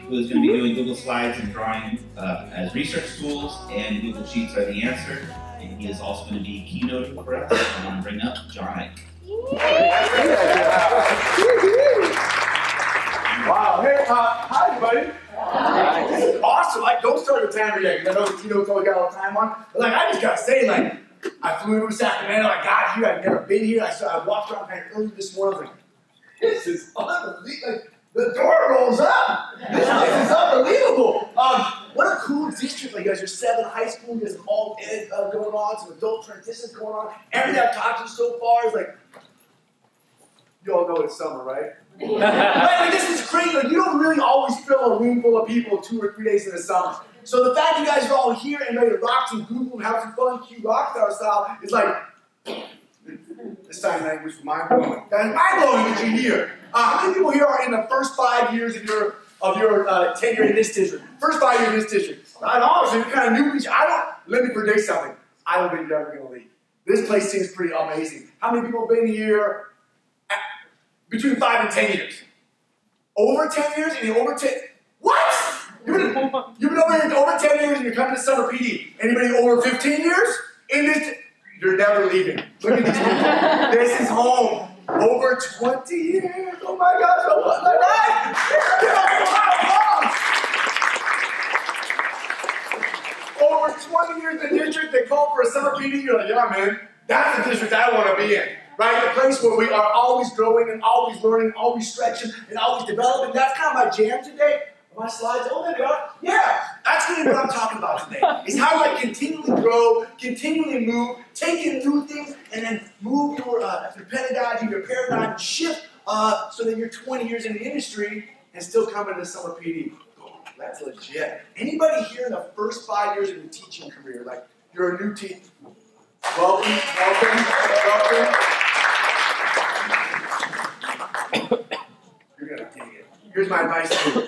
who is going to be doing Google Slides and drawing as research tools, and Google Sheets are the answer. And he is also going to be keynoting for us. I want to bring up John Ike. Wow. Hey, hi everybody. This is awesome. Like, don't start the timer yet, because I know the keynote's only got all the time on. But like, I just gotta say, like, I flew into Sacramento. I got here. I've never been here. I walked around kind of early this morning. I was like, this is unbelievable. Like, the door rolls up. This place is unbelievable. What a cool district. Like, you guys are 7 high school. You guys have all ed going on, some adult transitions going on. Everything I've talked to so far is like, you all know it's summer, right? Right, like, this is crazy. Like, you don't really always fill a room full of people 2 or 3 days in the summer. So the fact you guys are all here and ready to rock some Google and have some fun, cute Rockstar style is like, this sign language is mind-blowing. That is mind-blowing that you're here. How many people here are in the first 5 years of your tenure in this district? First 5 years in this district. And honestly, you're kind of new. Let me predict something. I don't think you're ever going to leave. This place seems pretty amazing. How many people have been here between 5 and 10 years? Over 10 years? And you're over 10? What? You've been over here over 10 years and you're coming to summer PD. Anybody over 15 years? In this, you're never leaving. Look at these people. This is home. Over 20 years. Oh my gosh, I want my life. Over 20 years in the district, they call for a summer PD. You're like, yeah, man, that's the district I want to be in. Right? The place where we are always growing and always learning, always stretching, and always developing. That's kind of my jam today. My slides, oh, there they are. Yeah, that's really what I'm talking about today. Is how I continually grow, continually move, take in new things, and then move your pedagogy, your paradigm, shift so that you're 20 years in the industry and still coming to summer PD. Oh, that's legit. Anybody here in the first 5 years of your teaching career, like you're a new teacher? Welcome. You're gonna dig it. Here's my advice to you.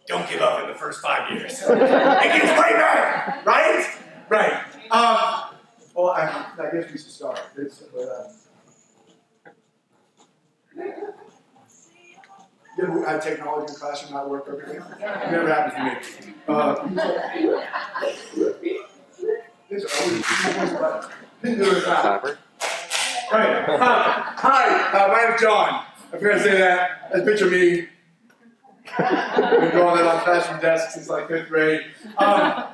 Don't give up in the first 5 years. It gets way better, right? Right. Well, I guess we should start. You ever have technology in the classroom not work perfectly? It never happens to me. Right. Hi, my name's John. I forgot to say that. That's a picture of me. I've been drawing that on classroom desks since like 5th grade. I'm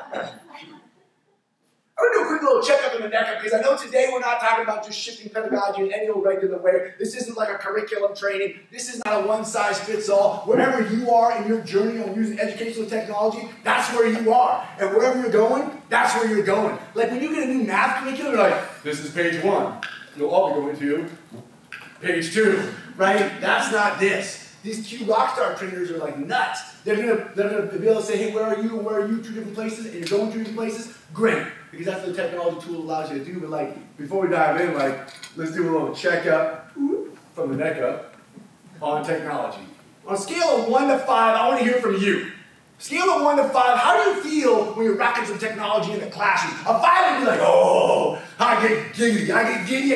going to do a quick little checkup in the neck because I know today we're not talking about just shifting pedagogy in any old regular way. This isn't like a curriculum training. This is not a one-size-fits-all. Wherever you are in your journey on using educational technology, that's where you are. And wherever you're going, that's where you're going. Like when you get a new math curriculum, you're like, this is page 1. You'll all be going to page 2, right? That's not this. These cute Rockstar trainers are like nuts. They're gonna be able to say, hey, where are you and where are you? 2 different places, and you're going to different places. Great, because that's what the technology tool allows you to do. But like, before we dive in, like, let's do a little checkup from the neck up on technology. On a scale of 1 to 5, I want to hear from you. Scale of 1 to 5, how do you feel when you're rocking some technology in the classroom? A 5 would be like, oh, I get giddy, I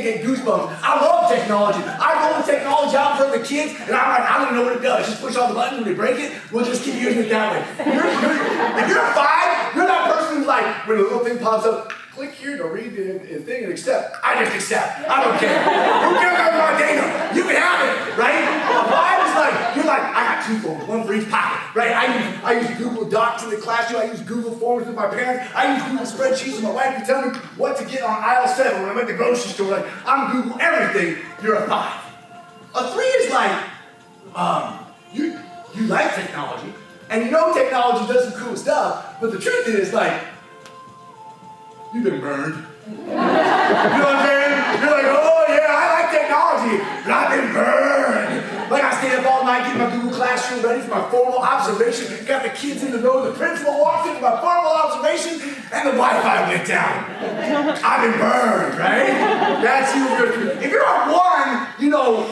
get goosebumps. I love technology. I roll the technology out in front of the kids, and I'm like, I don't even know what it does. Just push all the buttons, when they break it, we'll just keep using it that way. If you're a 5, you're that person who's like, when the little thing pops up, click here to read the thing and accept. I just accept. I don't care. Who cares about my data? You can have it, right? A 5 is like, you're like, I got 2 phones, 1 for each pocket, right? I use Google Docs in the classroom. I use Google Forms with my parents. I use Google spreadsheets with my wife to tell me what to get on aisle 7 when I'm at the grocery store. Like, I'm Google everything. You're a 5. A 3 is like, you like technology, and you know technology does some cool stuff, but the truth is, like, you've been burned. You know what I'm saying? You're like, oh yeah, I like technology, but I've been burned. Like I stayed up all night getting my Google Classroom ready for my formal observation, got the kids in the row, the principal walked in for my formal observation, and the Wi-Fi went down. I've been burned, right? That's you. If you're a 1, you know,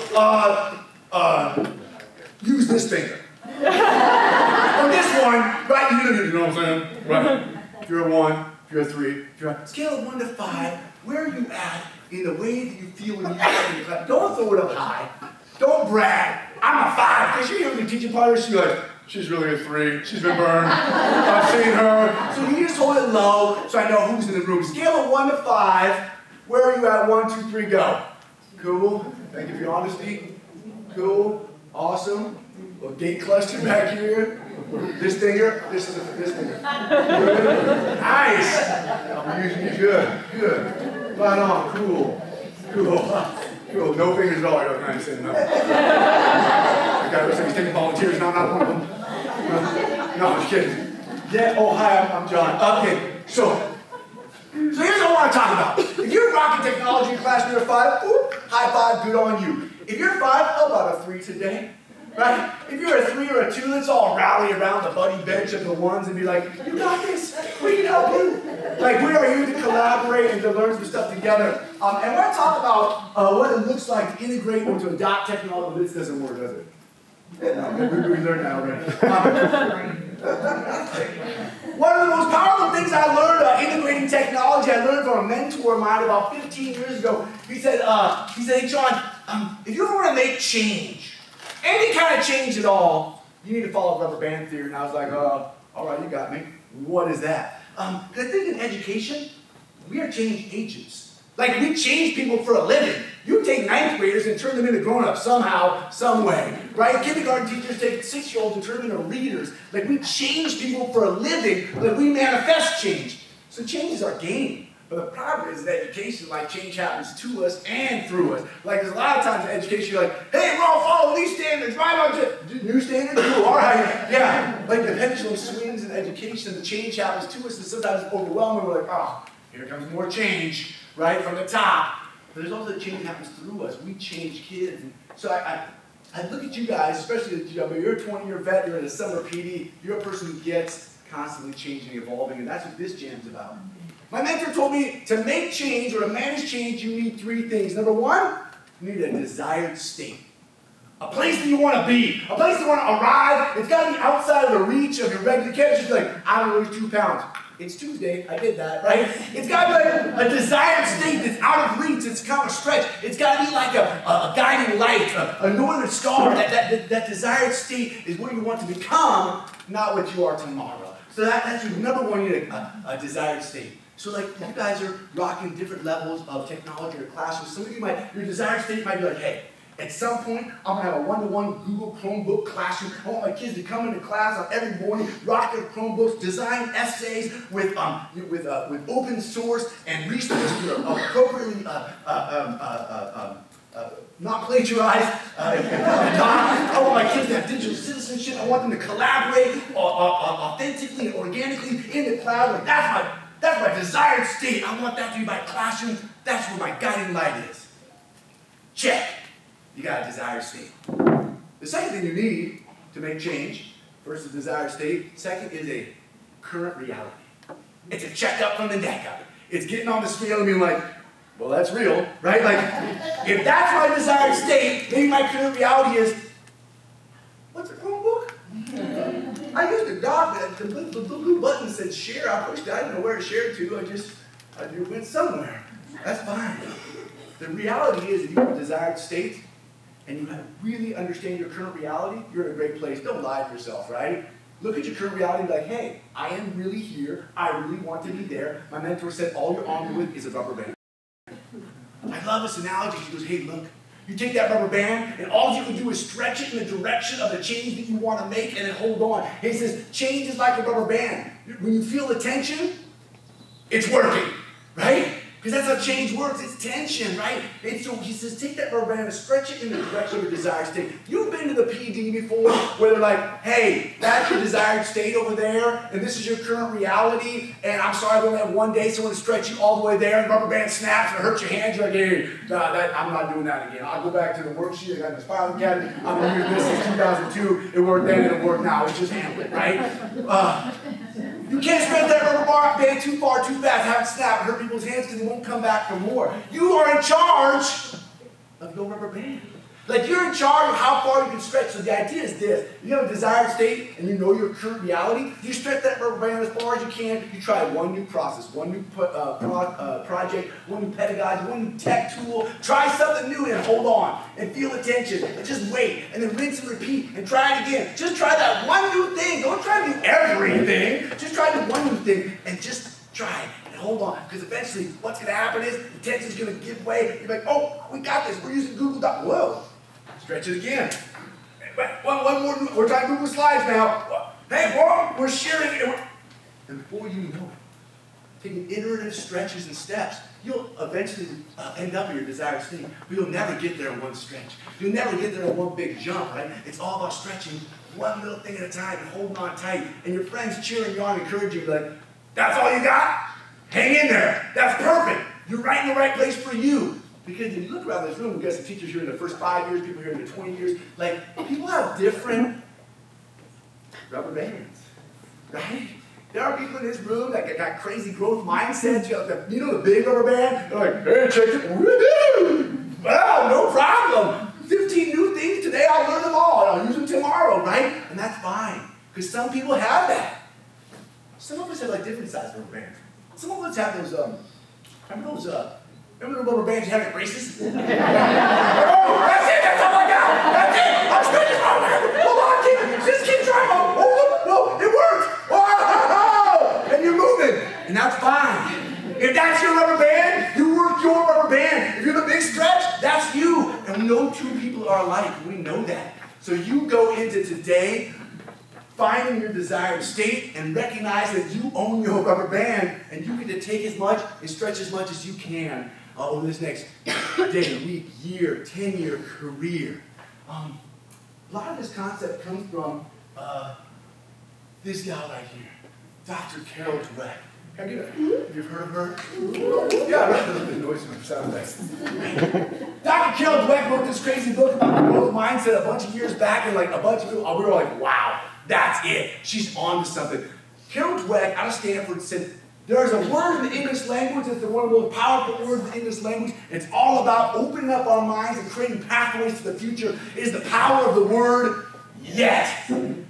use this finger. Or this one, right? You know what I'm saying? Right. If you're a 1, if you're a 3, if you're a scale of 1 to 5, where are you at in the way that you feel when you get in your class? Don't throw it up high. Don't brag. I'm a 5, because you're here with your teaching partners, you're like, She's really a 3. She's been burned. I've seen her. So you just hold it low so I know who's in the room. Scale of 1 to 5. Where are you at? 1, 2, 3, go. Cool. Thank you for your honesty. Cool. Awesome. Little gate cluster back here. This finger. This finger. Good. Nice. I'm using you. Good. Right on. Cool. No fingers at all. You're not saying no. The guy looks like he's taking volunteers. No, not one of them. No, I'm just kidding. Yeah. Oh, hi. I'm John. Okay. So here's what I want to talk about. If you're rocking technology in class and you're a 5, ooh, high five, good on you. If you're 5, how about a 3 today? Right? If you're a 3 or a 2, let's all rally around the buddy bench of the ones and be like, you got this, we can help you. Like, we are here to collaborate and to learn some stuff together. And we're going to talk about what it looks like to integrate or to adopt technology. This doesn't work, does it? Yeah, we learned that already. One of the most powerful things I learned about integrating technology, I learned from a mentor of mine about 15 years ago. He said, hey, John, if you ever want to make change, any kind of change at all, you need to follow rubber band theory. And I was like, all right, you got me. What is that? Because I think in education, we are change agents. Like, we change people for a living. You take 9th graders and turn them into grown-ups somehow, some way, right? Kindergarten teachers take 6-year-olds and turn them into readers. Like, we change people for a living. Like, we manifest change. So change is our game. But the problem is that education, like, change happens to us and through us. Like, there's a lot of times in education, you're like, hey, we're all following these standards, right? New standards? Cool, all right. Yeah. Like, the pendulum swings in education, the change happens to us, and sometimes it's overwhelming. We're like, oh, here comes more change, right, from the top. But there's also the change that happens through us. We change kids. And so I look at you guys, especially you're a 20-year vet, you're in a summer PD, you're a person who gets constantly changing, evolving, and that's what this jam's about. My mentor told me to make change or to manage change, you need 3 things. Number 1, you need a desired state. A place that you want to be. A place you want to arrive. It's got to be outside of the reach of your regular. You can't just be like, I want to lose 2 pounds. It's Tuesday, I did that, right? It's got to be like a desired state that's out of reach, it's kind of a stretch. It's got to be like a guiding light, a northern star. That desired state is what you want to become, not what you are tomorrow. So that's your number 1, you need a desired state. So like, you guys are rocking different levels of technology or classrooms. Some of you your desired state might be like, hey, at some point, I'm gonna have a 1-to-1 Google Chromebook classroom. I want my kids to come into class on every morning, rock their Chromebooks, design essays with open source and resources that are appropriately not plagiarized. I want my kids to have digital citizenship. I want them to collaborate authentically and organically in the cloud. Like, that's my desired state. I want that to be my classroom. That's where my guiding light is. Check. You got a desired state. The second thing you need to make change, first a desired state, second is a current reality. It's a checkup from the neck up. It's getting on the scale and being like, well, that's real, right? Like, if that's my desired state, maybe my current reality is, what's a Chromebook? I used to dock that. The blue button said share. I pushed it. I didn't know where to share to. I went somewhere. That's fine. The reality is, if you have a desired state and you really understand your current reality, you're in a great place. Don't lie to yourself, right? Look at your current reality and be like, hey, I am really here. I really want to be there. My mentor said, all you're armed with is a rubber band. I love this analogy. She goes, hey, look. You take that rubber band, and all you can do is stretch it in the direction of the change that you want to make, and then hold on. He says, change is like a rubber band. When you feel the tension, it's working, right? Because that's how change works. It's tension, right? And so he says, take that rubber band and stretch it in the direction of your desired state. You've been to the PD before where they're like, hey, that's your desired state over there, and this is your current reality, and I'm sorry, we only have 1 day, so I'm going to stretch you all the way there, and the rubber band snaps and it hurts your hands. You're like, hey, I'm not doing that again. I'll go back to the worksheet. I got this filing cabinet. I'm going to use this since 2002. It worked then, it'll work now. It's just handling, right? You can't stretch that rubber band too far, too fast, have it snap, and hurt people's hands because it won't come back for more. You are in charge of your rubber band. Like you're in charge of how far you can stretch. So the idea is this. You have a desired state and you know your current reality. You stretch that rubber band as far as you can. You try one new process, one new project, one new pedagogy, one new tech tool. Try something new and hold on and feel the tension and just wait and then rinse and repeat and try it again. Just try that one new thing. Don't try to do everything. Just try to do one new thing and just try it. Hold on, because eventually what's going to happen is the tension's going to give way. You're like, oh, we got this. We're using Google Docs. Whoa, stretch it again. One more. We're trying Google Slides now. Hey, we're sharing it. And before you know it, taking iterative stretches and steps, you'll eventually end up in your desired state. But you'll never get there in one stretch. You'll never get there in one big jump, right? It's all about stretching one little thing at a time and holding on tight. And your friends cheering you on, encouraging you, like, that's all you got? Hang in there. That's perfect. You're right in the right place for you. Because if you look around this room, we've got some teachers here in the first 5 years, people here in the 20 years. Like, people have different rubber bands, right? There are people in this room that got crazy growth mindsets. You know the big rubber band? They're like, hey, check it. Woohoo! Wow, no problem. 15 new things today. I'll learn them all. And I'll use them tomorrow, right? And that's fine. Because some people have that. Some of us have like different size rubber bands. Some of us have those, remember the rubber bands you had at races? Oh, that's it, that's all I got. That's it, I'm stretching. Hold on, keep trying. Oh, no, it worked. Oh, and you're moving, and that's fine. If that's your rubber band, you work your rubber band. If you're the big stretch, that's you. And no two people are alike, we know that. So you go into today finding your desired state and recognize that you own your rubber band and you get to take as much and stretch as much as you can over this next day, week, year, 10-year career. A lot of this concept comes from this gal right here, Dr. Carol Dweck. Can I get a, have you heard of her? Yeah, right. The noise from sound effects. Dr. Carol Dweck wrote this crazy book about growth mindset a bunch of years back, and like a bunch of people, we were like, wow. That's it. She's on to something. Carol Dweck out of Stanford said, there's a word in the English language that's one of the most powerful words in the English language. It's all about opening up our minds and creating pathways to the future. It is the power of the word yet.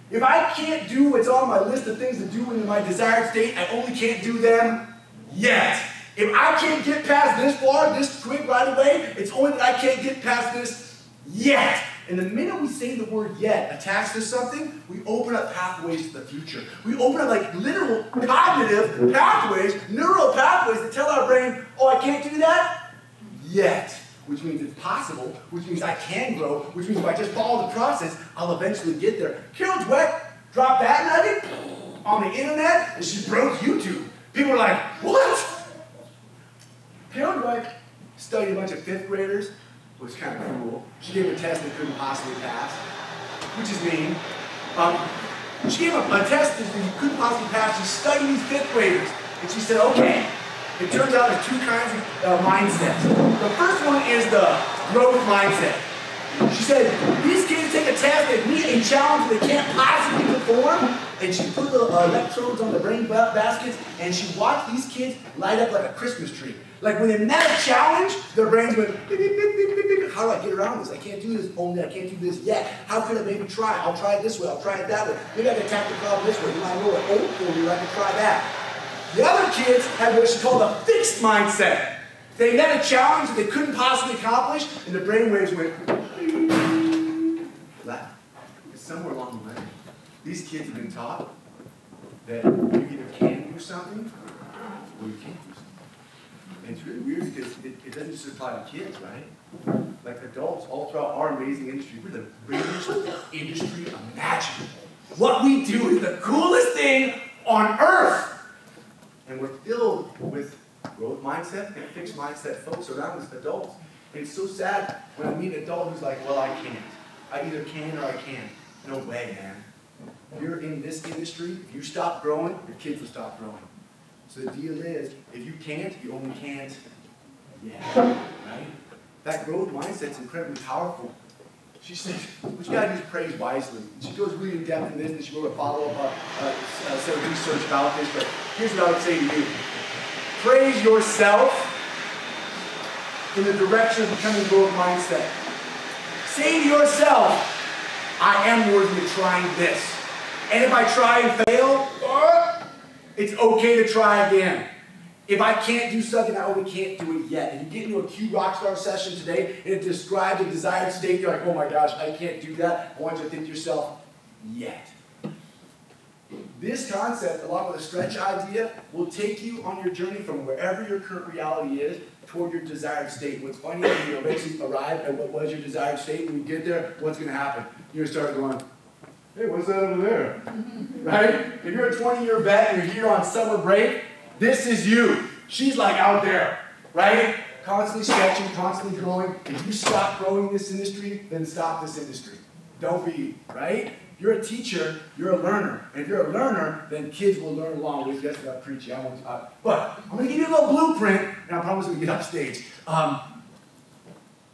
If I can't do what's on my list of things to do in my desired state, I only can't do them yet. If I can't get past this far, this quick right away, it's only that I can't get past this yet. And the minute we say the word yet attached to something, we open up pathways to the future. We open up like literal cognitive pathways, neural pathways that tell our brain, oh, I can't do that yet. Which means it's possible, which means I can grow, which means if I just follow the process, I'll eventually get there. Carol Dweck dropped that nugget on the internet and she broke YouTube. People were like, what? Carol Dweck studied a bunch of 5th graders. It was kind of cool. She gave a test they couldn't possibly pass, which is mean. She gave a test that you couldn't possibly pass. She studied these 5th graders, and she said, okay, it turns out there's 2 kinds of mindsets. The first one is the growth mindset. She said, these kids take a test, they meet a challenge they can't possibly perform, and she put the electrodes on the brain baskets, and she watched these kids light up like a Christmas tree. Like when they met a challenge, their brains went, beep, beep, beep, beep, beep, beep. How do I get around this? I can't do this. Only I can't do this yet. How could I maybe try? I'll try it this way. I'll try it that way. Maybe I can attack the problem this way. You might know it. Oh, maybe I can try that. The other kids had what she called a fixed mindset. They met a challenge that they couldn't possibly accomplish, and the brain waves went flat. Because somewhere along the way, these kids have been taught that you either can do something or you can't do something. And it's really weird because it doesn't just apply to kids, right? Like adults all throughout our amazing industry, we're the greatest industry imaginable. What we do is the coolest thing on earth. And we're filled with growth mindset and fixed mindset folks around us, adults. And it's so sad when I meet an adult who's like, well, I can't. I either can or I can't. No way, man. If you're in this industry, if you stop growing, your kids will stop growing. So the deal is, if you can't, you only can't. Yeah, right? That growth mindset's incredibly powerful. She said, which gotta use praise wisely. She goes really in depth in this, and she wrote a follow-up set of research about this, but here's what I would say to you. Praise yourself in the direction of becoming a growth mindset. say to yourself, I am worthy of trying this. And if I try and fail, it's okay to try again. If I can't do something, I only can't do it yet. If you get into a Q Rockstar session today and it describes a desired state, you're like, oh my gosh, I can't do that. I want you to think to yourself, yet. This concept, along with a stretch idea, will take you on your journey from wherever your current reality is toward your desired state. What's funny is when you eventually arrive at what was your desired state, when you get there, what's going to happen? You're going to start going, hey, what's that over there? Right? If you're a 20-year vet and you're here on summer break, this is you. She's like out there, right? Constantly stretching, constantly growing. If you stop growing in this industry, then stop this industry. Don't be, right? You're a teacher, you're a learner. And if you're a learner, then kids will learn along with you. That's what I'm preaching. But I'm going to give you a little blueprint, and I promise we'll get up stage.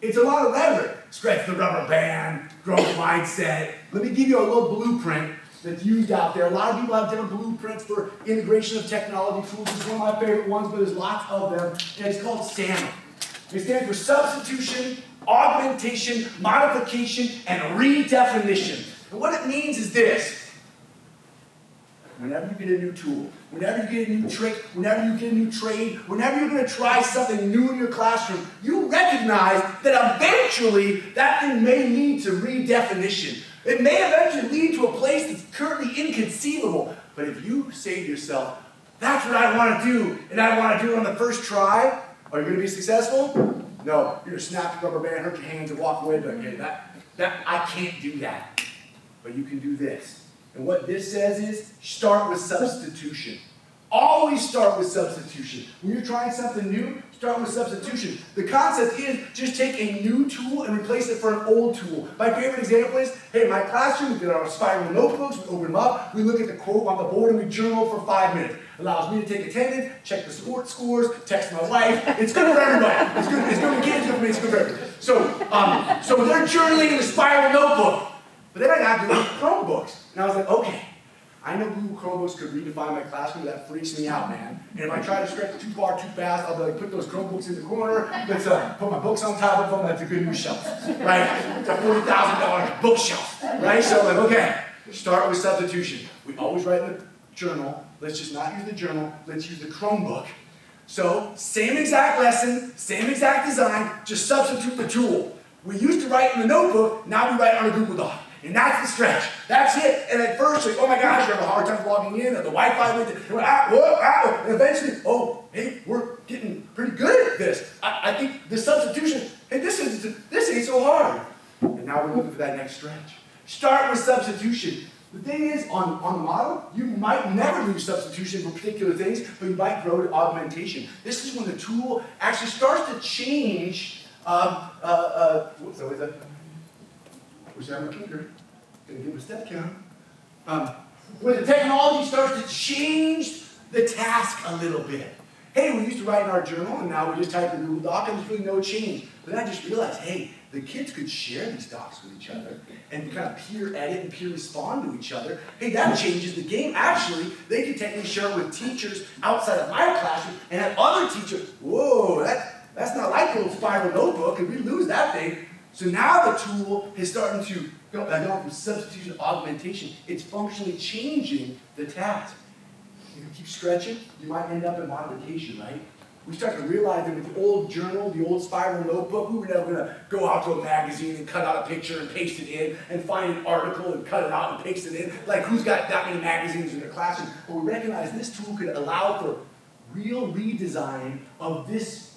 It's a lot of rhetoric. Stretch the rubber band, growth mindset. Let me give you a little blueprint that's used out there. A lot of people have different blueprints for integration of technology tools. It's one of my favorite ones, but there's lots of them. And it's called SAMM. It stands for substitution, augmentation, modification, and redefinition. And what it means is this. Whenever you get a new tool, whenever you get a new trick, whenever you get a new trade, whenever you're going to try something new in your classroom, you recognize that eventually that thing may lead to redefinition. It may eventually lead to a place that's currently inconceivable. But if you say to yourself, that's what I want to do, and I want to do it on the first try, are you going to be successful? No. You're going to snap the rubber band, hurt your hands, and walk away. But I can't do that. But you can do this. And what this says is, start with substitution. Always start with substitution. When you're trying something new, start with substitution. The concept is just take a new tool and replace it for an old tool. My favorite example is, hey, in my classroom, we get our spiral notebooks, we open them up, we look at the quote on the board, and we journal for 5 minutes. Allows me to take attendance, check the sports scores, text my wife. It's good for everybody. It's good for the kids, it's good for me, it's good for everybody. So they're journaling in the spiral notebook. But then I got to do Chromebooks. And I was like, okay, I know Google Chromebooks could redefine my classroom, but that freaks me out, man. And if I try to stretch too far, too fast, I'll be like, put those Chromebooks in the corner, let's put my books on top of them, that's a good new shelf, right? It's a $40,000 bookshelf, right? So I'm like, okay, start with substitution. We always write in the journal. Let's just not use the journal, let's use the Chromebook. So, same exact lesson, same exact design, just substitute the tool. We used to write in the notebook, now we write on a Google Doc. And that's the stretch. That's it. And at first, like, oh my gosh, you have a hard time logging in, or the Wi-Fi went to, and eventually, oh, hey, we're getting pretty good at this. I think the substitution, hey, this ain't so hard. And now we're looking for that next stretch. Start with substitution. The thing is, on the model, you might never use substitution for particular things, but you might grow to augmentation. This is when the tool actually starts to change, Wish I had my clicker. Gonna give him a step count. When the technology starts to change the task a little bit. Hey, we used to write in our journal, and now we just type in Google Doc, and there's really no change. But I just realized, hey, the kids could share these docs with each other and kind of peer edit and peer respond to each other. Hey, that changes the game. Actually, they can technically share it with teachers outside of my classroom and have other teachers. Whoa, that's not like the old spiral notebook, and we lose that thing. So now the tool is starting to go from substitution to augmentation. It's functionally changing the task. If you keep stretching, you might end up in modification, right? We start to realize that with the old journal, the old spiral notebook, we were never going to go out to a magazine and cut out a picture and paste it in, and find an article and cut it out and paste it in. Like, who's got that many magazines in their classroom? But we recognize this tool could allow for real redesign of this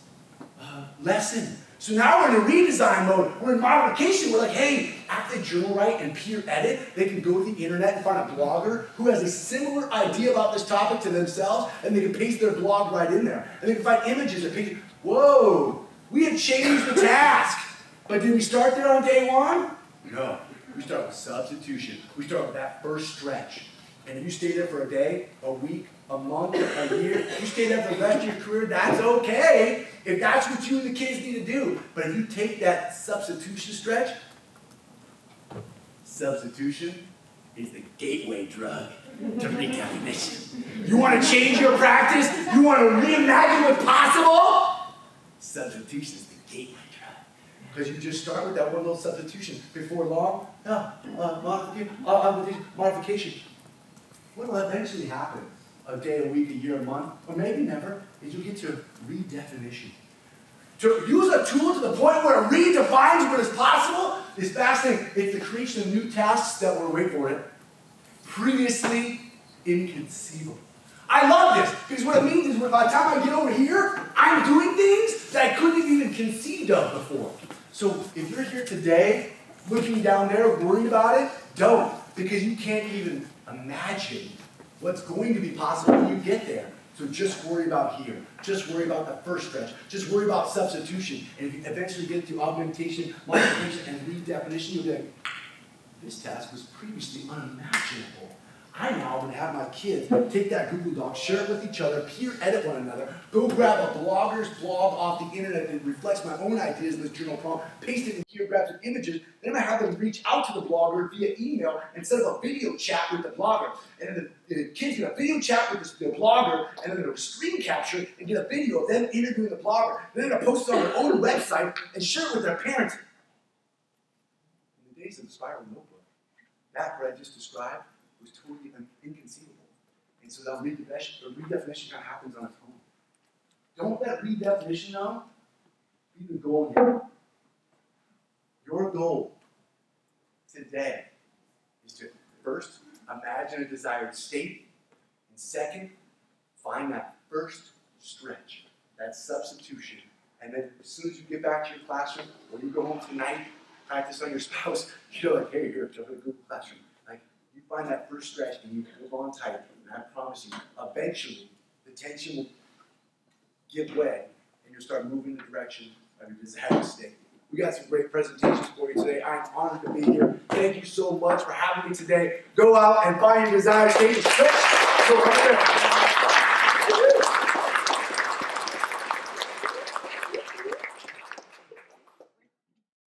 lesson. So now we're in a redesign mode. We're in modification. We're like, hey, after they journal write and peer edit, they can go to the internet and find a blogger who has a similar idea about this topic to themselves, and they can paste their blog right in there. And they can find images or pictures. Whoa, we have changed the task. But did we start there on day one? No. We start with substitution. We start with that first stretch. And if you stay there for a day, a week, a month, a year, you stay there for the rest of your career, that's okay, if that's what you and the kids need to do. But if you take that substitution stretch, substitution is the gateway drug to redefinition. You want to change your practice? You want to reimagine what's possible? Substitution is the gateway drug. Because you just start with that one little substitution. Before long, modification. What will eventually happen? A day, a week, a year, a month, or maybe never, is you get to redefinition. To use a tool to the point where it redefines what is possible is fascinating. It's the creation of new tasks that were, wait for it, previously inconceivable. I love this, because what it means is by the time I get over here, I'm doing things that I couldn't have even conceived of before. So if you're here today, looking down there, worried about it, don't, because you can't even imagine what's going to be possible when you get there. So just worry about here. Just worry about the first stretch. Just worry about substitution. And if you eventually get to augmentation, modification, and redefinition, you'll be like, this task was previously unimaginable. I now would have my kids take that Google Doc, share it with each other, peer edit one another, go grab a blogger's blog off the internet that reflects my own ideas in this journal prompt, paste it in here, grab some images, then I have them reach out to the blogger via email and set up a video chat with the blogger. And then the kids get a video chat with the blogger, and then they'll screen capture and get a video of them interviewing the blogger. Then they're going to post it on their own website and share it with their parents. In the days of the spiral notebook, that what I just described was totally inconceivable. And so that redefinition kind of happens on its own. Don't let redefinition now be the goal here. Your goal today is to first imagine a desired state, and second, find that first stretch, that substitution. And then as soon as you get back to your classroom, or you go home tonight, practice on your spouse, you're like, hey, you're a good classroom. You find that first stretch and you hold on tight, and I promise you, eventually, the tension will give way, and you'll start moving in the direction of your desired state. We got some great presentations for you today. I'm honored to be here. Thank you so much for having me today. Go out and find your desired state and stretch. Go right there.